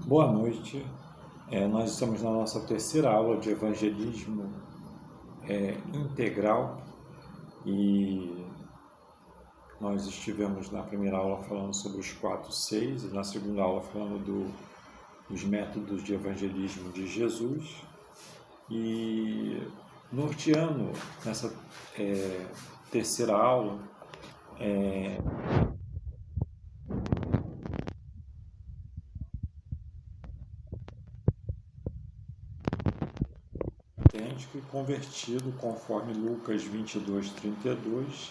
Boa noite. Nós estamos na nossa terceira aula de evangelismo integral e nós estivemos na primeira aula falando sobre os 4 seis e na segunda aula falando dos métodos de evangelismo de Jesus e norteando nessa terceira aula autêntico e convertido conforme Lucas 22:32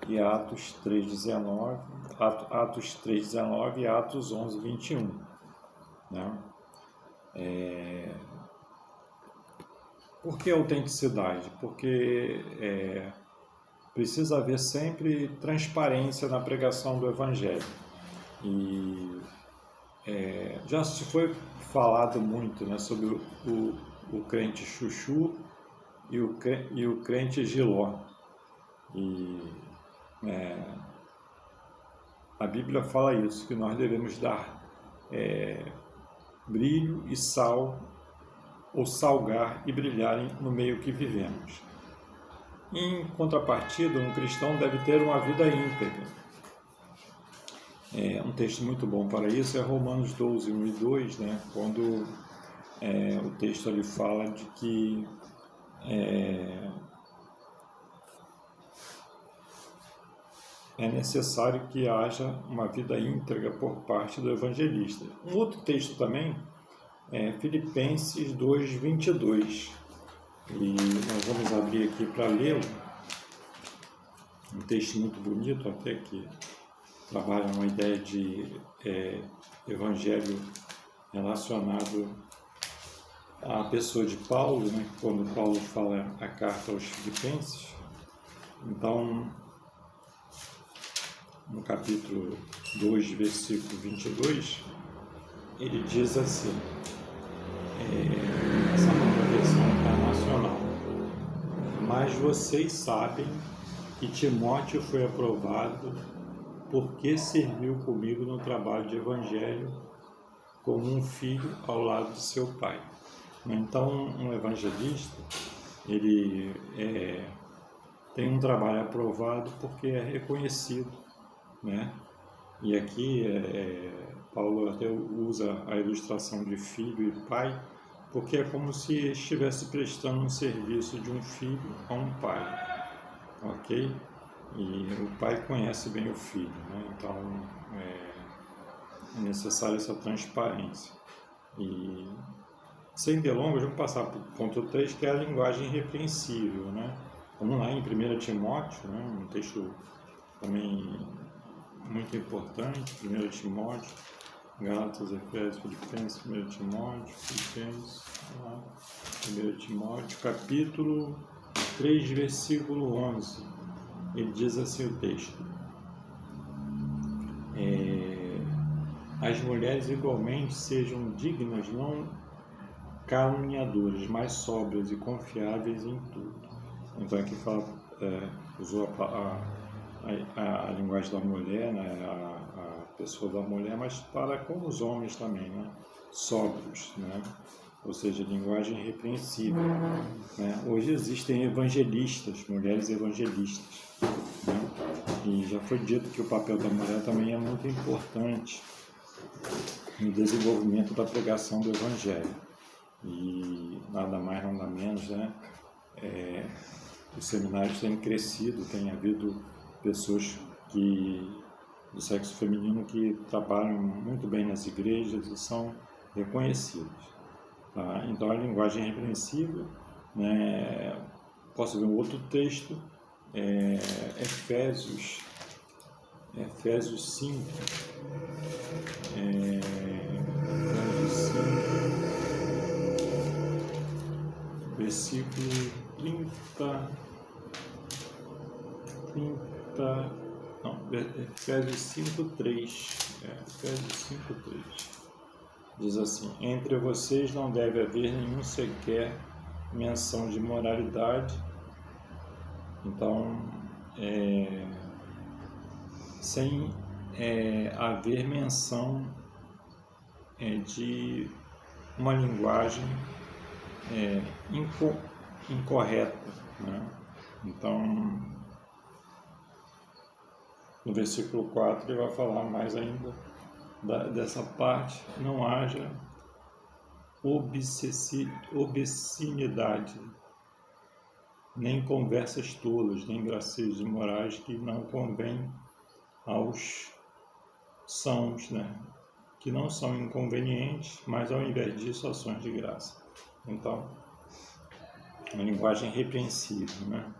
e Atos 3:19 e Atos 11:21, né? Por que autenticidade? Porque precisa haver sempre transparência na pregação do Evangelho. E já se foi falado muito, né, sobre o crente chuchu e o crente giló. E a Bíblia fala isso, que nós devemos dar brilho e sal, ou salgar e brilhar no meio que vivemos. Em contrapartida, um cristão deve ter uma vida íntegra. Um texto muito bom para isso é Romanos 12:1 e 2, né? Quando o texto ali fala de que é necessário que haja uma vida íntegra por parte do evangelista. Um outro texto também é Filipenses 2:22. E nós vamos abrir aqui para lê-lo. Um texto muito bonito, até que trabalha uma ideia de evangelho relacionado à pessoa de Paulo, né? Quando Paulo fala a carta aos Filipenses. Então, no capítulo 2, versículo 22, ele diz assim, essa nova versão internacional: mas vocês sabem que Timóteo foi aprovado porque serviu comigo no trabalho de evangelho como um filho ao lado de seu pai. Então, um evangelista, ele tem um trabalho aprovado porque é reconhecido, né? E aqui Paulo até usa a ilustração de filho e pai, porque é como se estivesse prestando um serviço de um filho a um pai, ok? E o pai conhece bem o filho, né? Então é necessária essa transparência. E sem delongas, vamos passar para o ponto 3, que é a linguagem irrepreensível, né? Vamos lá em 1 Timóteo, né? Um texto também muito importante, 1 Timóteo, Gálatas, Efésios, Filipenses, 1 Timóteo, Filipenses, 1 Timóteo, capítulo 3, versículo 11. Ele diz assim o texto: as mulheres igualmente sejam dignas, não caluniadoras, mas sóbrias e confiáveis em tudo. Então aqui fala, usou a linguagem da mulher, né, a pessoa da mulher, mas para com os homens também, né, sóbrios, né, ou seja, linguagem irrepreensível, né. Hoje existem evangelistas, mulheres evangelistas, né, e já foi dito que o papel da mulher também é muito importante no desenvolvimento da pregação do evangelho. E nada mais, nada menos, né, os seminários têm crescido, tem havido pessoas do sexo feminino que trabalham muito bem nas igrejas e são reconhecidas. Tá? Então, a linguagem é irrepreensível, né? Posso ver um outro texto, Efésios 5, versículo 30, Efésios 5:3, Efésios 5:3, diz assim: entre vocês não deve haver nenhum sequer menção de moralidade. Então, sem haver menção de uma linguagem incorreta, né? Então, no versículo 4 ele vai falar mais ainda dessa parte: não haja obscenidade, nem conversas tolas, nem gracejos imorais que não convêm aos sãos, né? Que não são inconvenientes, mas ao invés disso, ações de graça. Então, uma linguagem repreensível, né?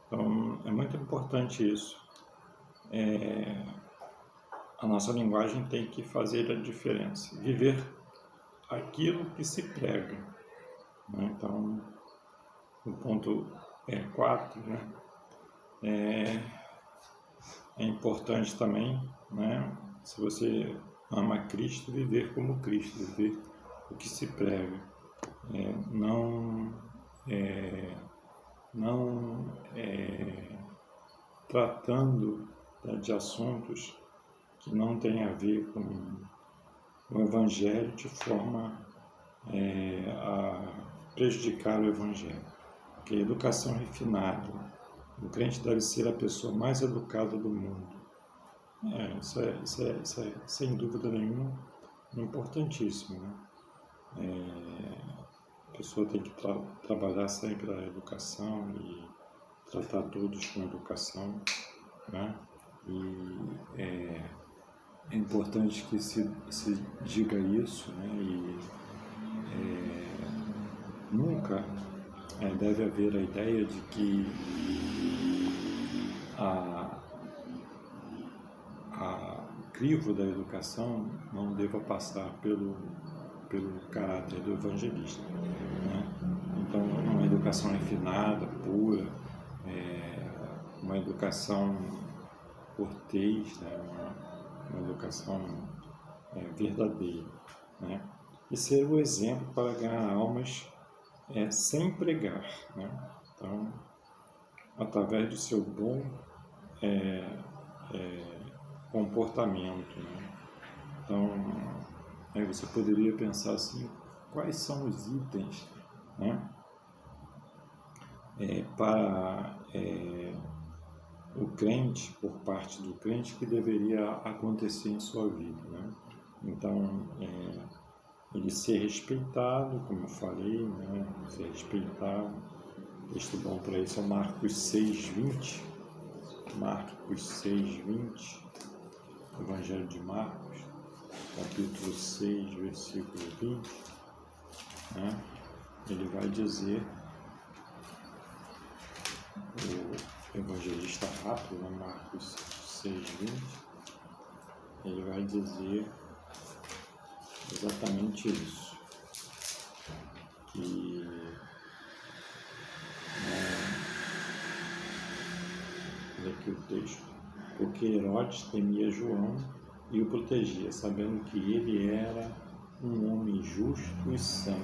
Então, é muito importante isso. A nossa linguagem tem que fazer a diferença, viver aquilo que se prega, né? Então, o ponto 4, né? É importante também, né? Se você ama Cristo, viver como Cristo, viver o que se prega, não tratando de assuntos que não têm a ver com o Evangelho de forma a prejudicar o Evangelho. Porque a educação refinada, o crente deve ser a pessoa mais educada do mundo. Isso é sem dúvida nenhuma importantíssimo, né? A pessoa tem que trabalhar sempre a educação e tratar todos com educação, né? E é importante que se diga isso, né? E nunca deve haver a ideia de que o crivo da educação não deva passar pelo caráter do evangelista, né? Então, uma educação refinada, pura, uma educação cortês, né? Uma educação verdadeira, né? E ser o exemplo para ganhar almas sem pregar, né? Então, através do seu bom comportamento, né? Então, aí você poderia pensar assim: quais são os itens, né? Para o crente, por parte do crente, que deveria acontecer em sua vida, né? Então, ele ser respeitado, como eu falei, né? Ser respeitado. Texto bom para isso é Marcos 6:20. Marcos 6:20, Evangelho de Marcos, capítulo 6, versículo 20, né? Ele vai dizer, o evangelista rápido, né? Marcos 6:20, ele vai dizer exatamente isso, que olha aqui o texto: porque Herodes temia João e o protegia, sabendo que ele era um homem justo e santo,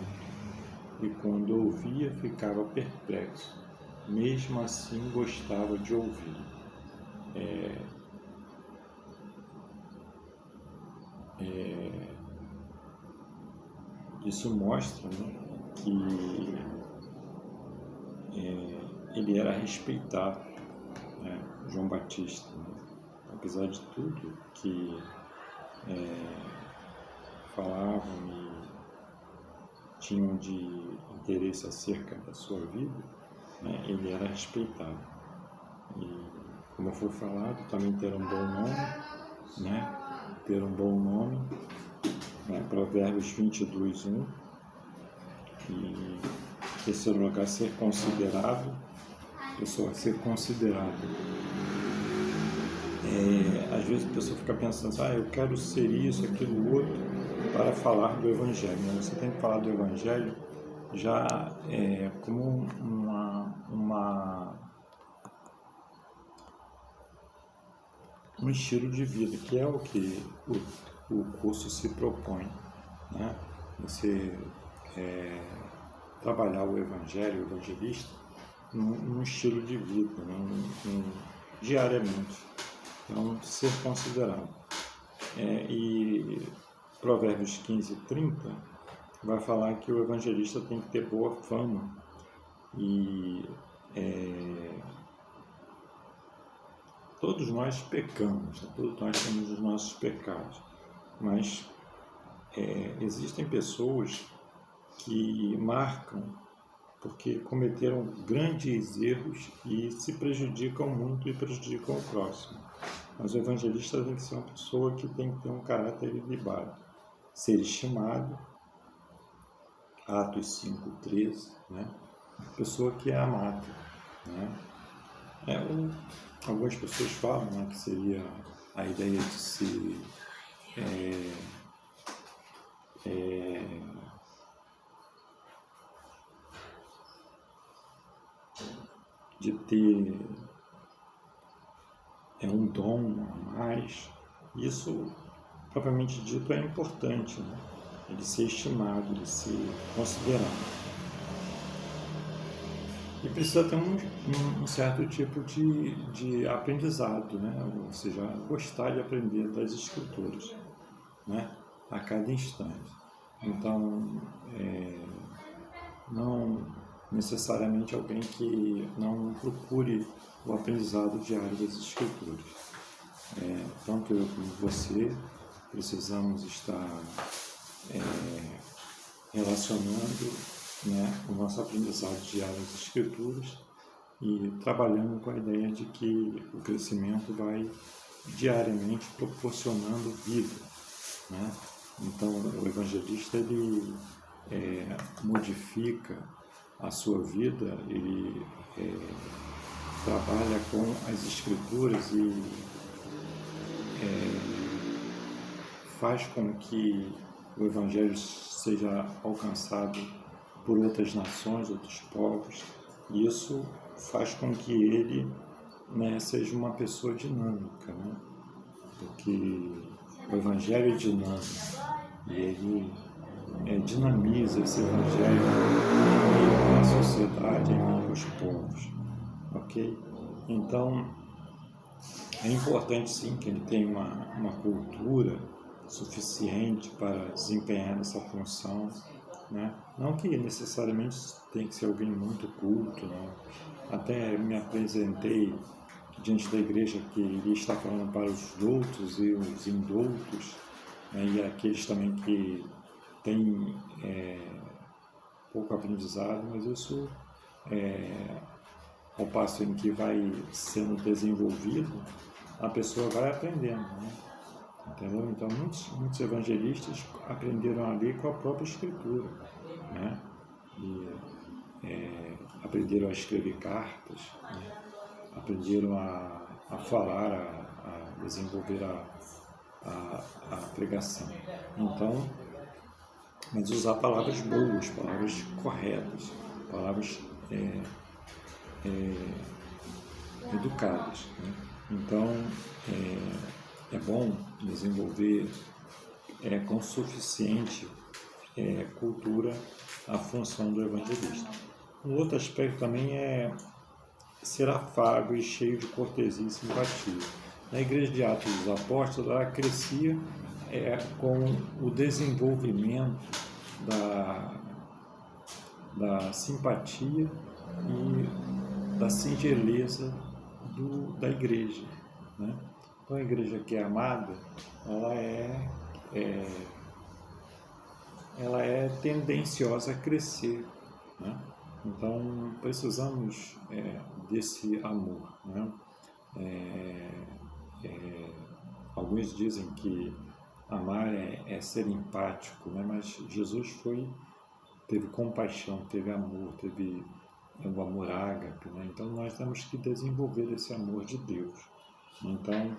e quando ouvia ficava perplexo, mesmo assim gostava de ouvir. Isso mostra, né, que ele era respeitado, né, João Batista, né? Apesar de tudo que falavam e tinham de interesse acerca da sua vida, né, ele era respeitado. E, como foi falado, também ter um bom nome, né? Ter um bom nome, né? Provérbios 22:1. E, em terceiro lugar, ser considerável. Pessoa ser considerável. Às vezes a pessoa fica pensando, eu quero ser isso, aquilo, outro, para falar do Evangelho. Você tem que falar do Evangelho já como um estilo de vida, que é o que o curso se propõe, né? Você trabalhar o Evangelho, o evangelista, num estilo de vida, né? Diariamente. Então, ser considerado. E Provérbios 15:30 vai falar que o evangelista tem que ter boa fama e todos nós pecamos, né? Todos nós temos os nossos pecados, mas existem pessoas que marcam porque cometeram grandes erros e se prejudicam muito e prejudicam o próximo. Mas o evangelista tem que ser uma pessoa que tem que ter um caráter ilibado, ser estimado, Atos 5:13, né? Pessoa que é amada, né? Algumas pessoas falam, né, que seria a ideia de ser de ter um dom a mais. Isso, propriamente dito, é importante, né? De ser estimado, de ser considerado. E precisa ter um certo tipo de aprendizado, né? Ou seja, gostar de aprender das escrituras, né? A cada instante. Então, não necessariamente alguém que não procure o aprendizado diário das escrituras. Tanto eu como você precisamos estar relacionando, né, o nosso aprendizado diário das escrituras e trabalhando com a ideia de que o crescimento vai diariamente proporcionando vida, né? Então o evangelista ele modifica a sua vida, ele trabalha com as escrituras e faz com que o evangelho seja alcançado por outras nações, outros povos. E isso faz com que ele, né, seja uma pessoa dinâmica, né? Porque o evangelho é dinâmico e ele dinamiza esse evangelho em meio à sociedade, em meio aos povos, ok? Então, é importante sim que ele tenha uma cultura suficiente para desempenhar essa função, né? Não que necessariamente tem que ser alguém muito culto, né? Até me apresentei diante da igreja que ele está falando para os doutos e os indoutos, né? E aqueles também que têm pouco aprendizado, mas isso ao passo em que vai sendo desenvolvido, a pessoa vai aprendendo, né? Entendeu? Então, muitos evangelistas aprenderam ali com a própria escritura, né? E aprenderam a escrever cartas, né? Aprenderam a falar, a desenvolver a pregação. Então, mas usar palavras boas, palavras corretas, palavras educadas, né? Então, é bom desenvolver com suficiente cultura a função do evangelista. Um outro aspecto também é ser afável e cheio de cortesia e simpatia. Na igreja de Atos dos Apóstolos, ela crescia com o desenvolvimento da simpatia e da singeleza da igreja, né? Então, a igreja que é amada, ela é tendenciosa a crescer, né? Então, precisamos desse amor, né? Alguns dizem que amar é ser empático, né? Mas Jesus teve compaixão, teve amor, teve o amor ágape, né? Então, nós temos que desenvolver esse amor de Deus. Então,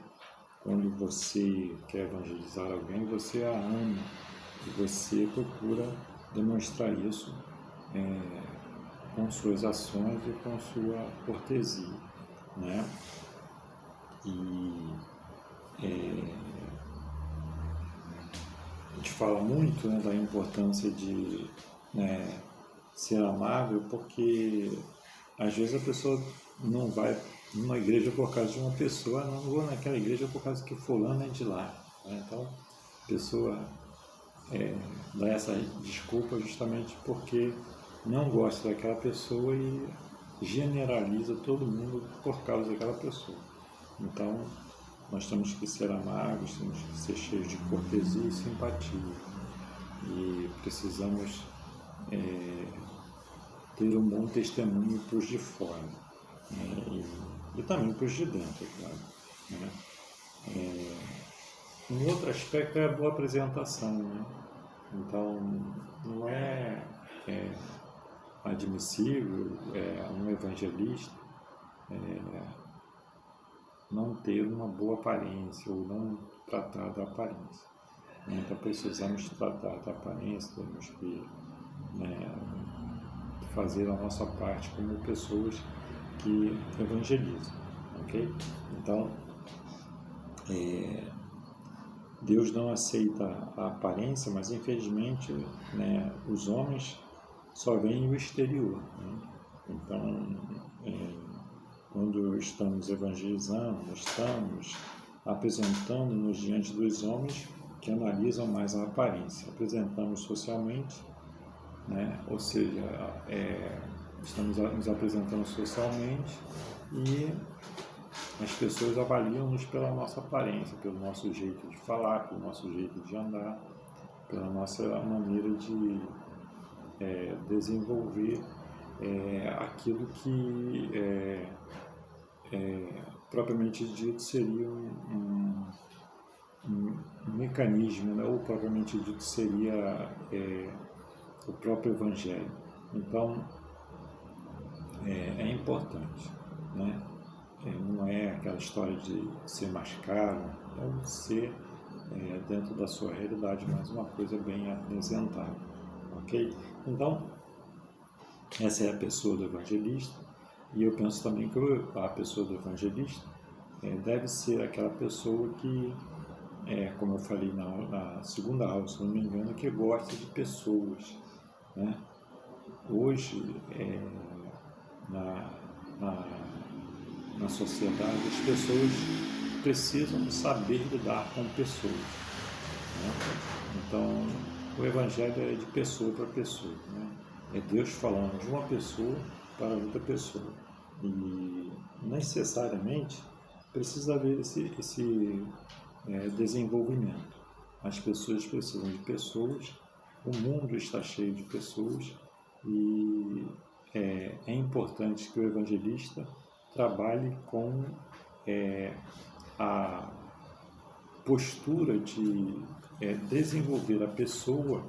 quando você quer evangelizar alguém, você a ama e você procura demonstrar isso com suas ações e com sua cortesia, né? E a gente fala muito, né, da importância de ser amável, porque às vezes a pessoa não vai numa igreja por causa de uma pessoa, não vou naquela igreja por causa que fulano é de lá, né? Então, a pessoa dá essa desculpa justamente porque não gosta daquela pessoa e generaliza todo mundo por causa daquela pessoa. Então, nós temos que ser amáveis, temos que ser cheios de cortesia e simpatia. E precisamos ter um bom testemunho para os de fora, né? E também para os de dentro, é claro, né? Um outro aspecto é a boa apresentação, né? Então, não é admissível um evangelista não ter uma boa aparência ou não tratar da aparência. Então, precisamos tratar da aparência, temos que fazer a nossa parte como pessoas que evangelizam, ok? Então, Deus não aceita a aparência, mas infelizmente, né, os homens só veem o exterior, né? Então, quando estamos evangelizando, estamos apresentando-nos diante dos homens que analisam mais a aparência. Apresentamos socialmente, né? Ou seja, estamos nos apresentando socialmente e as pessoas avaliam-nos pela nossa aparência, pelo nosso jeito de falar, pelo nosso jeito de andar, pela nossa maneira de desenvolver aquilo que propriamente dito seria um mecanismo, né? Ou propriamente dito seria o próprio Evangelho. Então, é importante, né? Não é aquela história de ser mais caro, é ser dentro da sua realidade, mas uma coisa bem apresentada, ok? Então, essa é a pessoa do evangelista, e eu penso também que a pessoa do evangelista deve ser aquela pessoa que, como eu falei na segunda aula, se não me engano, que gosta de pessoas, né? Hoje, na sociedade, as pessoas precisam saber lidar com pessoas, né? Então, o Evangelho é de pessoa para pessoa, né? É Deus falando de uma pessoa para outra pessoa. E necessariamente precisa haver esse desenvolvimento. As pessoas precisam de pessoas, o mundo está cheio de pessoas e é importante que o evangelista trabalhe com a postura de desenvolver a pessoa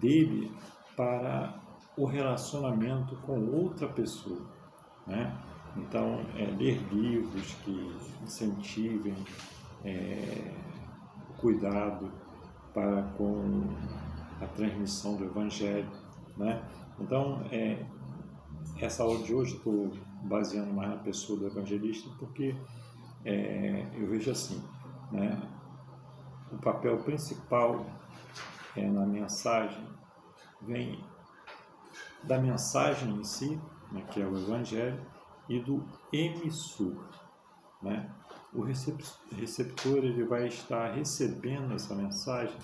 dele para o relacionamento com outra pessoa, né? Então, ler livros que incentivem o cuidado para com a transmissão do Evangelho, né? Então, essa aula de hoje eu estou baseando mais na pessoa do evangelista porque eu vejo assim, né? O papel principal na mensagem vem da mensagem em si, né, que é o Evangelho, e do emissor, né? O receptor ele vai estar recebendo essa mensagem,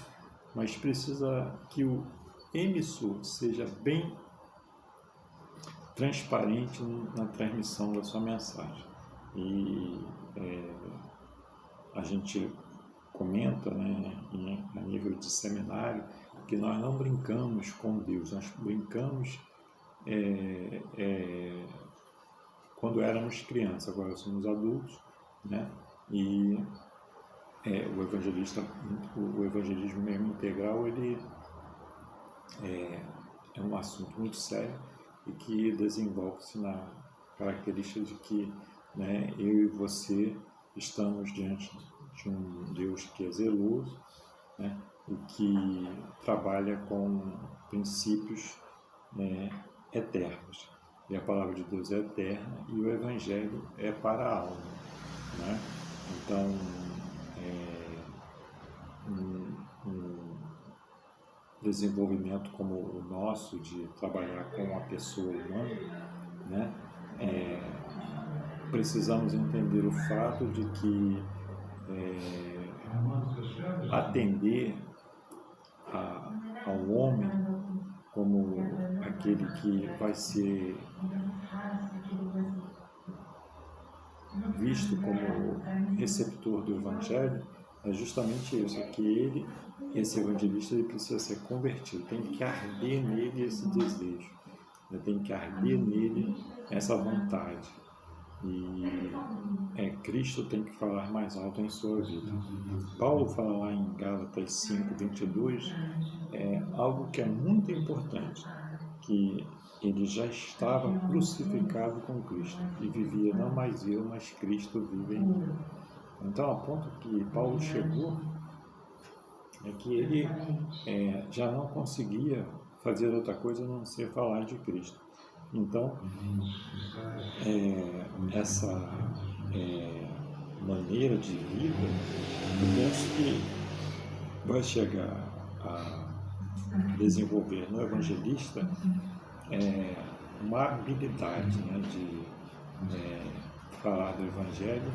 mas precisa que o emissor seja bem transparente na transmissão da sua mensagem. E a gente comenta, né, a nível de seminário, que nós não brincamos com Deus, nós brincamos quando éramos crianças, agora somos adultos, né? E o evangelismo mesmo integral, ele é um assunto muito sério e que desenvolve-se na característica de que, né, eu e você estamos diante de um Deus que é zeloso, né, e que trabalha com princípios eternos. E a palavra de Deus é eterna e o Evangelho é para a alma, né? Então, um desenvolvimento como o nosso, de trabalhar com a pessoa humana, né? Precisamos entender o fato de que atender ao homem como aquele que vai ser visto como receptor do Evangelho, é justamente isso, é que esse evangelista, ele precisa ser convertido, tem que arder nele esse desejo, tem que arder nele essa vontade. E Cristo tem que falar mais alto em sua vida. Paulo fala lá em Gálatas 5:22, algo que é muito importante, que ele já estava crucificado com Cristo e vivia não mais eu, mas Cristo vive em mim. Então, ao ponto que Paulo chegou, é que ele já não conseguia fazer outra coisa a não ser falar de Cristo. Então, essa maneira de vida, eu penso que vai chegar a desenvolver no evangelista uma habilidade, né, de falar do Evangelho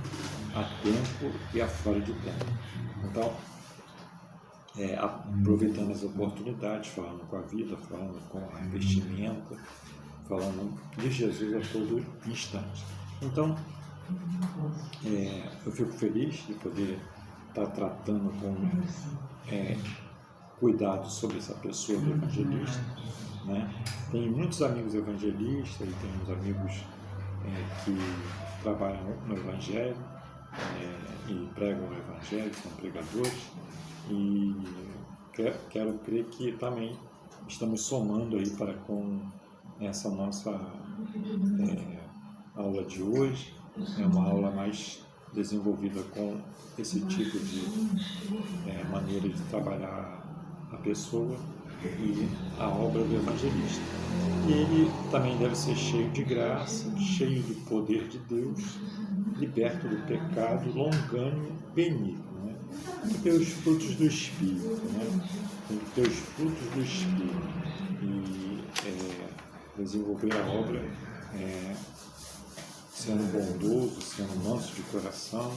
a tempo e a fora de tempo. Então, aproveitando as oportunidades, falando com a vida, falando com a vestimenta, falando de Jesus a todo instante. Então, eu fico feliz de poder estar tratando com cuidado sobre essa pessoa do evangelista, né? Tem muitos amigos evangelistas e tem uns amigos que trabalham no Evangelho e pregam o Evangelho, são pregadores, e quero crer que também estamos somando aí para com essa nossa aula de hoje. É uma aula mais desenvolvida com esse tipo de maneira de trabalhar a pessoa e a obra do evangelista. E ele também deve ser cheio de graça, cheio do poder de Deus, liberto do pecado, longânimo, benigno. Né? Tem que ter os frutos do Espírito, né? Tem que ter os frutos do Espírito e desenvolver a obra sendo bondoso, sendo manso de coração,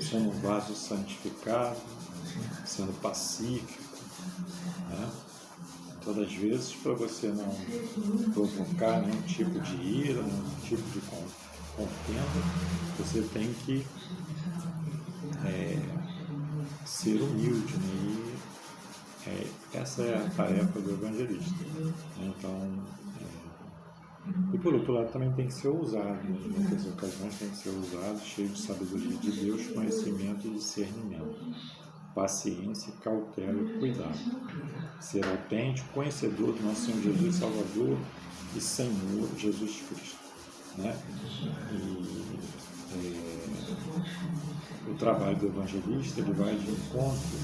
sendo um vaso santificado, sendo pacífico, né? Todas as vezes, para você não provocar nenhum tipo de ira, nenhum tipo de contenda, você tem que ser humilde, né? E essa é a tarefa do evangelista. Então, e por outro lado também tem que ser ousado, né? Em muitas ocasiões tem que ser ousado, cheio de sabedoria de Deus, conhecimento e discernimento, paciência, cautela e cuidado. Ser autêntico, conhecedor do nosso Senhor Jesus Salvador e Senhor Jesus Cristo, né? E o trabalho do evangelista, ele vai de encontro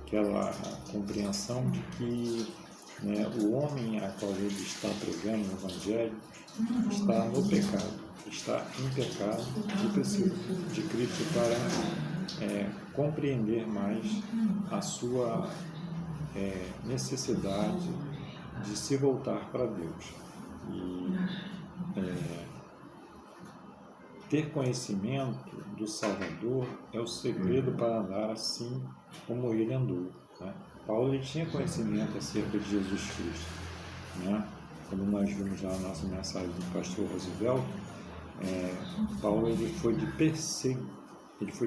àquela compreensão de que, né, o homem a qual ele está pregando o Evangelho está no pecado, está em pecado e precisa de Cristo para compreender mais a sua necessidade de se voltar para Deus. E ter conhecimento do Salvador é o segredo para andar assim como ele andou, né? Paulo, ele tinha conhecimento acerca de Jesus Cristo, né? Como nós vimos lá na nossa mensagem do pastor Rosivelto, Paulo ele foi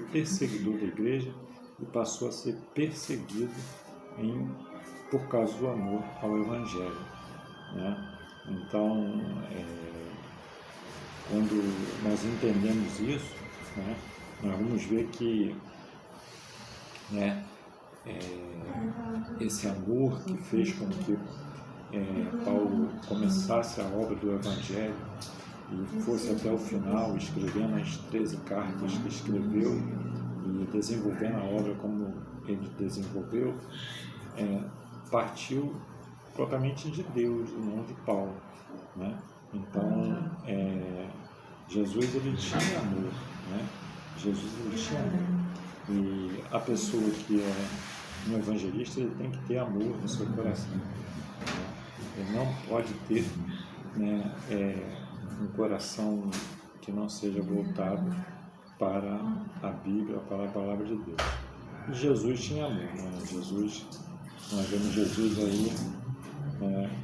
perseguidor da igreja e passou a ser perseguido por causa do amor ao Evangelho, né? Então, quando nós entendemos isso, né, nós vamos ver que, né, esse amor que fez com que Paulo começasse a obra do Evangelho e fosse até o final, escrevendo as 13 cartas que escreveu e desenvolvendo a obra como ele desenvolveu, partiu propriamente de Deus, não de Paulo, né? Então, Jesus, ele tinha amor, né? Jesus, ele tinha amor. E a pessoa que é um evangelista, ele tem que ter amor no seu coração, né? Ele não pode ter, né, um coração que não seja voltado para a Bíblia, para a Palavra de Deus. E Jesus tinha amor, né? Nós vemos Jesus aí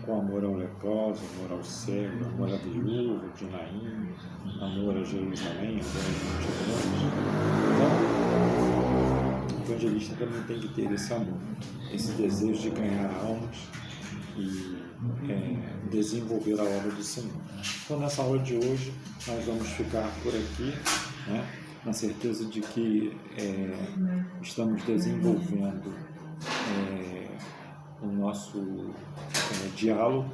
com amor ao leproso, amor ao cego, amor à viúva de Naim, amor a Jerusalém, amor às multidões. Então, o evangelista também tem que ter esse amor, esse desejo de ganhar almas e desenvolver a obra do Senhor. Então, nessa aula de hoje, nós vamos ficar por aqui, né, na certeza de que estamos desenvolvendo o nosso diálogo,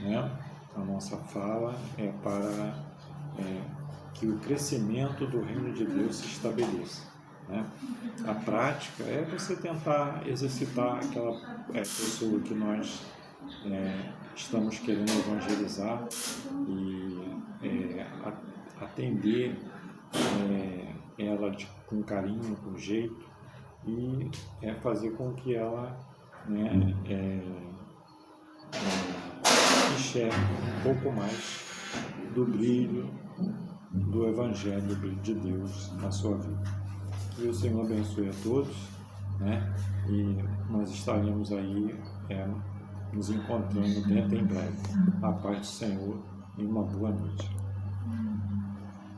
né? A nossa fala é para que o crescimento do reino de Deus se estabeleça, né? A prática é você tentar exercitar aquela pessoa que nós estamos querendo evangelizar e atender ela com carinho, com jeito, e fazer com que ela enxergue um pouco mais do brilho do Evangelho de Deus na sua vida. Que o Senhor abençoe a todos, né? E nós estaremos aí nos encontrando dentro em breve. A paz do Senhor e uma boa noite.